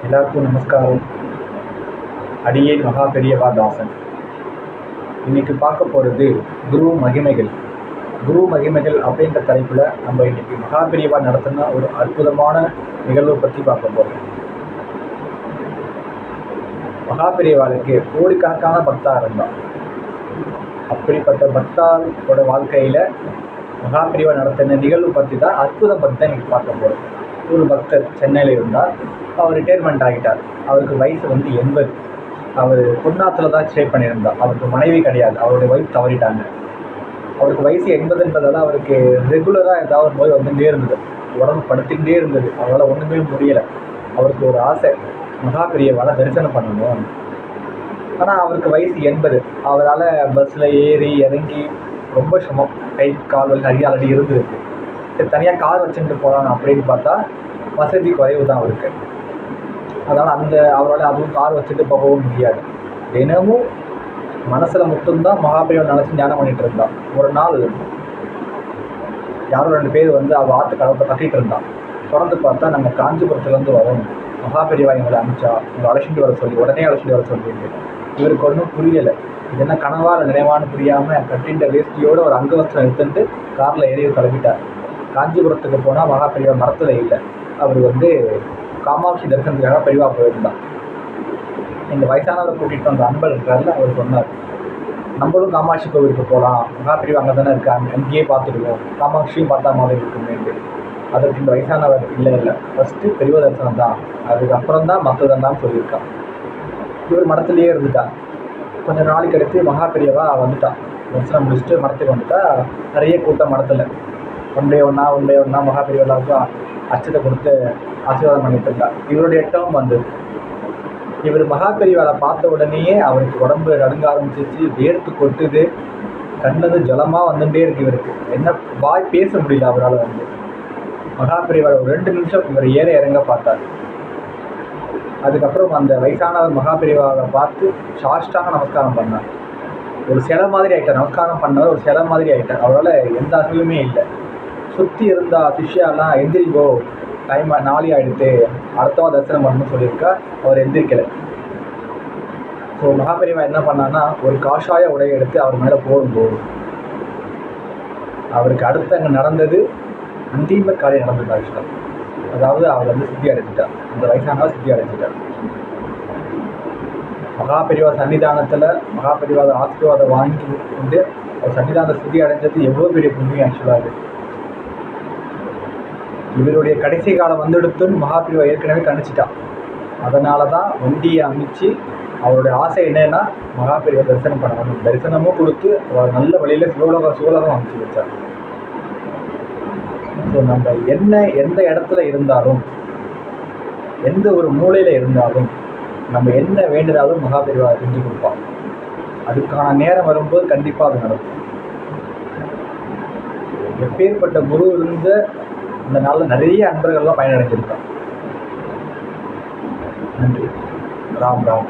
எல்லாருக்கும் நமஸ்காரம். அடியேன் மகா பெரியவா தாசன். இன்னைக்கு பார்க்க போகிறது குரு மகிமைகள். குரு மகிமைகள் அப்படின்ற தலைப்பில் நம்ம இன்னைக்கு மகா பெரியவா நடத்தின ஒரு அற்புதமான நிகழ்வை பற்றி பார்க்க போகிறோம். மகா பெரியவாளுக்கு கோடிக்கணக்கான பக்தா இருந்தான். அப்படிப்பட்ட பக்தாரோட வாழ்க்கையில் மகா பெரியவா நடத்தின நிகழ்வு பற்றி தான், அற்புதம் பற்றி தான் இன்னைக்கு பார்க்க போகிறோம். ஒரு பக்தர் சென்னையில் இருந்தார். அவர் ரிட்டையர்மெண்ட் ஆகிட்டார். அவருக்கு வயசு 80. அவர் பொன்னாத்தில் தான் ஸ்டே பண்ணியிருந்தார். அவருக்கு மனைவி கிடையாது. அவருடைய ஒய்ஃப் தவறிட்டாங்க. அவருக்கு வயசு 80ன்றதால அவருக்கு ரெகுலராக ஏதாவது நோய் வந்துகிட்டே இருந்தது. உடம்பு படுத்திக்கிட்டே இருந்தது. அவரால் ஒன்றுமே முடியலை. அவருக்கு ஒரு ஆசை, மகா பெரியவாளை தரிசனம் பண்ணணும். ஆனால் அவருக்கு வயசு 80. அவரால் பஸ்ஸில் ஏறி இறங்கி ரொம்ப சிரமம். கை கால்கள் நிறைய ஆல்ரெடி இருந்திருக்கு. சரி, தனியாக கார் வச்சுட்டு போகலாம் அப்படின்னு பார்த்தா வசதி குறைவு தான் அவருக்கு. அதனால் அவரால் அதுவும் கார் வச்சுட்டு போகவும் முடியாது. தினமும் மனசில் மட்டும்தான் மகாபெரியவா நினச்சி தியானம் பண்ணிகிட்டு இருந்தான். ஒரு நாள் யாரோ 2 பேர் அவள் ஆற்று கதவை கட்டிகிட்டு இருந்தான். தொடர்ந்து பார்த்தா நாங்கள் காஞ்சிபுரத்துலேருந்து வரோம், மகாபெரியவா எங்களை அனுப்பிச்சா, உங்களை அழைச்சிட்டு வர சொல்லி, உடனே அழைச்சிட்டு வர சொல்லிட்டு. இவருக்கு ஒன்றும் புரியலை. இது என்ன கனவா இல்லை நினைவான்னு புரியாமல் கட்டின்ற வேஷ்டியோடு ஒரு அங்கவஸ்திரம் எடுத்துட்டு காரில் ஏறி கிளம்பிட்டார். காஞ்சிபுரத்துக்கு போனால் மகாபெரியவா மரத்தில் இல்லை. அவர் காமாட்சி தரிசனத்துக்காக பெரியவா போயிருந்தான். இந்த வயசானவரை கூட்டிகிட்டு வந்த அன்பர் இருக்காருல, அவர் சொன்னார், நம்மளும் காமாட்சி கோவிலுக்கு போகலாம், மகாபெரியவா அங்கே தானே இருக்காங்க, அங்கேயே பார்த்துடுவோம், காமாட்சியும் பார்த்தா மாதிரி இருக்குமேட்டு. அதற்கு இந்த வயசானவர் இல்லை, ஃபஸ்ட்டு பெரியவா தரிசனம் தான், அதுக்கப்புறம் தான் மற்றதான் சொல்லியிருக்கான். இவர் மரத்துலேயே இருந்துட்டார். கொஞ்சம் நாளைக்கு அடுத்து மகாபெரியவா வந்துட்டான். தரிசனம் முடிச்சுட்டு மரத்துக்கு வந்துட்டா. நிறைய கூட்டம் மரத்தில். ஒன்றே ஒன்றா மகாபெரியவாவுக்கு அச்சத்தை கொடுத்து ஆசீர்வாதம் பண்ணிட்டு இருந்தா. இவருடைய டேர்ம் வந்தது. இவர் மகாபெரியவாவை பார்த்த உடனேயே அவருக்கு உடம்பு நடுங்க ஆரம்பிச்சிச்சு, வேர்த்து கொட்டுது, கண்ணது ஜலமாக வந்துட்டே இருக்கு. இவருக்கு என்ன வாய் பேச முடியல. அவரால் மகாபெரியவாவை ஒரு 2 நிமிஷம் இவர் ஏற இறங்க பார்த்தார். அதுக்கப்புறம் அந்த வயசானவர் மகாபெரியவாவை பார்த்து சாஷ்டாங்க நமஸ்காரம் பண்ணார். ஒரு சிலை மாதிரி ஆகிட்டார். நமஸ்காரம் பண்ணவர் ஒரு சிலை மாதிரி ஆகிட்டார். அவரால் எந்த அசைவுமே இல்லை. சுற்றி இருந்த சிஷ்யாலாம் எந்திரிக்கோ, டைம் 4 ஆகிடுத்து, அடுத்தவா தரிசனம் பண்ணணும்னு சொல்லியிருக்கா. அவர் எந்திரிக்கலை. ஸோ மகாபெரியவா என்ன பண்ணான்னா, ஒரு காஷாய உடையை எடுத்து அவர் மேலே போடும்போது அவருக்கு அடுத்து அங்கே நடந்தது அந்தீம காரியம் நடந்தது. ஆக்சுவலாக அதாவது அவர் சித்தி அடைஞ்சிட்டார். அந்த வயசானவர் சித்தி அடைஞ்சிட்டார். மகாபெரியவா சன்னிதானத்தில் மகாபெரியவாத ஆசீர்வாதம் வாங்கி அவர் சன்னிதான சித்தி அடைஞ்சது எவ்வளோ பெரிய புண்ணியம். ஆக்சுவலாக இவருடைய கடைசி காலம் வந்துடுத்துன்னு மகாபெரியவா ஏற்கனவே கணிச்சிட்டான். அதனால தான் வண்டியை அமைச்சு அவருடைய ஆசை என்னன்னா, மகாபெரியவா தரிசனம் பண்ணணும். தரிசனமும் கொடுத்து அவர் நல்ல வழியில் சிவலோகம் அமைச்சு வச்சார். ஸோ நம்ம எந்த இடத்துல இருந்தாலும், எந்த ஒரு மூலையில் இருந்தாலும், நம்ம என்ன வேண்டினாலும் மகாபெரியவா செஞ்சு கொடுப்பான். அதுக்கான நேரம் வரும்போது கண்டிப்பாக அது நடக்கும். எப்பேற்பட்ட குரு இருந்த இந்த நாளில் நிறைய அன்பர்கள்லாம் பயனடைஞ்சிருக்கான். நன்றி. ராம் ராம்.